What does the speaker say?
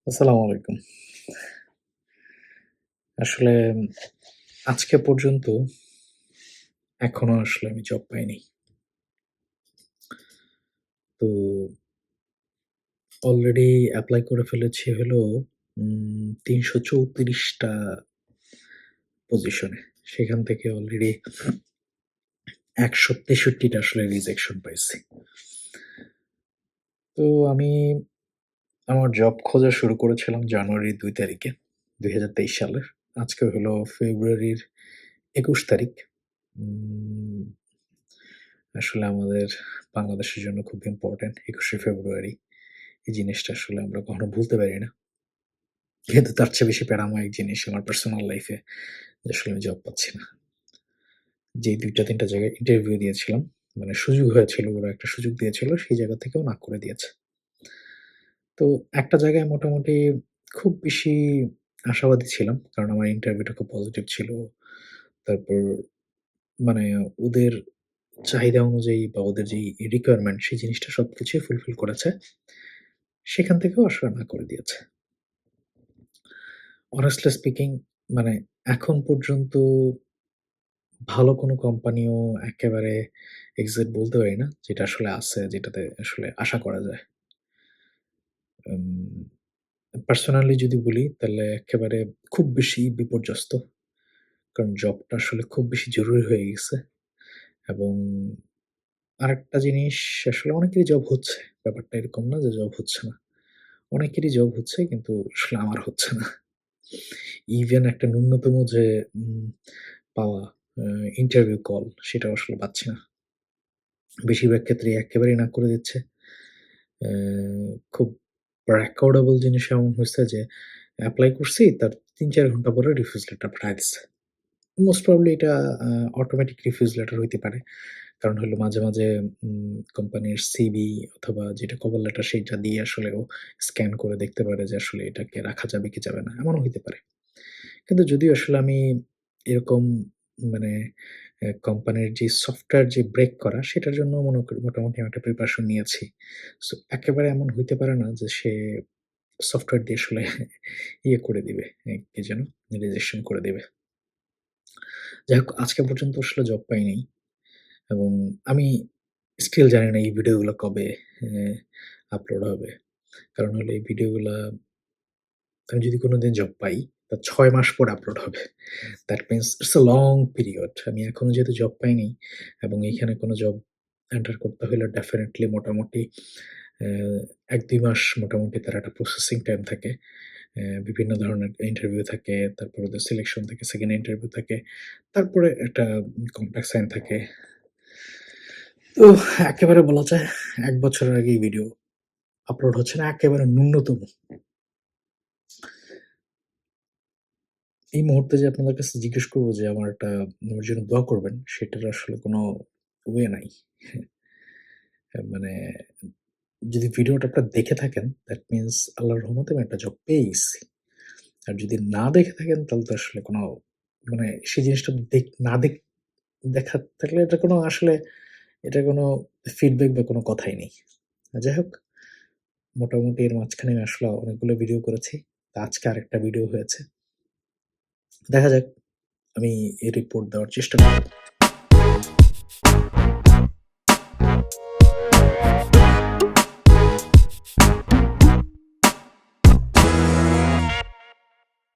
আসসালামু আলাইকুম। আসলে আজকে পর্যন্ত এখনো আসলে আমি জব পাইনি। তো অলরেডি এপ্লাই করে ফেলেছি হলো ৩৩৪ টা পজিশনে। সেখান থেকে অলরেডি ১৬৩ টা আসলে রিজেকশন পাইছি। তো আমি আমার জব খোঁজা শুরু করেছিলাম জানুয়ারির ২ তারিখে ২০২৩ সালের। আজকে হলো ফেব্রুয়ারির ২১ তারিখ। উম আসলে আমাদের বাংলাদেশের জন্য খুব ইম্পোর্টেন্ট ২১শে ফেব্রুয়ারি। এই জিনিসটা আসলে আমরা কখনো ভুলতে পারি না। কিন্তু তার চেয়ে বেশি প্যারা আমার এক জিনিস আমার পার্সোনাল লাইফে যে আসলে আমি জব পাচ্ছি না। যেই ২ টা ৩ টা জায়গায় ইন্টারভিউ দিয়েছিলাম, মানে সুযোগ হয়েছিল, ওরা একটা সুযোগ দিয়েছিল, সেই জায়গা থেকেও না করে দিয়েছে। তো একটা জায়গায় মোটামুটি খুব বেশি আশাবাদী ছিলাম। কারণ আমার ইন্টারভিউটা খুব পজিটিভ ছিল। তারপর মানে ওদের চাহিদা অনুযায়ী বা ওদের যেই রিকোয়ারমেন্ট সেই জিনিসটা সবকিছুই ফুলফিল করেছে। সেখান থেকেও আসলে না করে দিয়েছে। honestly স্পিকিং মানে এখন পর্যন্ত ভালো কোনো কোম্পানিও একেবারে এক্সাক্ট বলতে পারি না। যেটা আসলে আছে, যেটাতে আসলে আশা করা যায়। উম পার্সোনালি যদি বলি তাহলে একেবারে খুব বেশি বিপর্যস্ত। কারণ জবটা আসলে খুব বেশি জরুরি হয়ে গেছে এবং আরেকটা জিনিস আসলে অনেকেরই জব হচ্ছে। ব্যাপারটা এরকম না যে জব হচ্ছে না। অনেকেরই জব হচ্ছে কিন্তু আসলে আমার হচ্ছে না। ইভেন একটা ন্যূনতম যে উম পাওয়া আ ইন্টারভিউ কল সেটাও আসলে পাচ্ছি না। বেশিরভাগ ক্ষেত্রেই একেবারেই না করে দিচ্ছে। অ্যা খুব রেকর্ডেবল জিনিস এমন হইছে যে এপ্লাই করছি তার ৩-৪ ঘন্টা পরে রিফিউজ লেটার পাঠায় দিছে। মোস্ট প্রবাবলি এটা আ অটোমেটিক রিফিউজ লেটার হইতে পারে। কারণ হলো মাঝে মাঝে কোম্পানির সিভি অথবা যেটা কভার লেটার সেইটা দিয়ে আসলে ও স্ক্যান করে দেখতে পারে যে আসলে এটাকে রাখা যাবে কি যাবে না। এমনও হইতে পারে। কিন্তু যদিও আসলে আমি এরকম মানে কোম্পানির যে সফটওয়্যার যে ব্রেক করা সেটার জন্য মনে করি মোটামুটি আমি একটা প্রিপারেশন নিয়েছি। সো একেবারে এমন হইতে পারে না যে সে সফটওয়্যার দিয়ে আসলে ইয়ে করে দিবে। কি যেন? রিজেকশন করে দিবে। যাই হোক আজকে পর্যন্ত আসলে জব পাই নাই এবং আমি স্টিল জানি না এই ভিডিওগুলো কবে অ্যা আপলোড হবে। কারণ হলো এই ভিডিওগুলা আমি যদি কোনদিন জব পাই, তা ৬ মাস পর আপলোড হবে। That means it's a long period. আমি এখনো যেহেতু জব পাইনি এবং এখানে কোনো জব এন্টার করতে হলে ডেফিনিটলি মোটামুটি অ্যা ১-২ মাস মোটামুটি তার একটা প্রসেসিং টাইম থাকে। বিভিন্ন ধরনের ইন্টারভিউ থাকে, তারপর ওদের সিলেকশন থাকে, সেকেন্ড ইন্টারভিউ থাকে। তারপরে একটা কনট্যাক্ট সাইন থাকে। তো একেবারে বলা যায় ১ বছরের আগে এই ভিডিও আপলোড হচ্ছে না একেবারে ন্যূনতম। এই মুহূর্তে যে আপনাদের কাছে জিজ্ঞেস করব যে আমার জন্য দোয়া করবেন, সেটার আসলে কোনো ওয়ে নাই। মানে যদি ভিডিওটা আপনারা দেখে থাকেন, দ্যাট মিনস আল্লাহর রহমতে আমি একটা জব পেয়ে গেছি। আর যদি না দেখে থাকেন তাহলে তো আসলে কোনো মানে সেই জিনিসটা না দেখা থাকলে এটা কোনো আসলে এটা কোনো ফিডব্যাক বা কোনো কথাই নেই। যাই হোক, মোটামুটি এর মাঝখানে আমি আসলে অনেকগুলো ভিডিও করেছি। তো আজকে আরেকটা ভিডিও হয়েছে। দেখা যাক, আমি রিপোর্ট দেওয়ার চেষ্টা করব।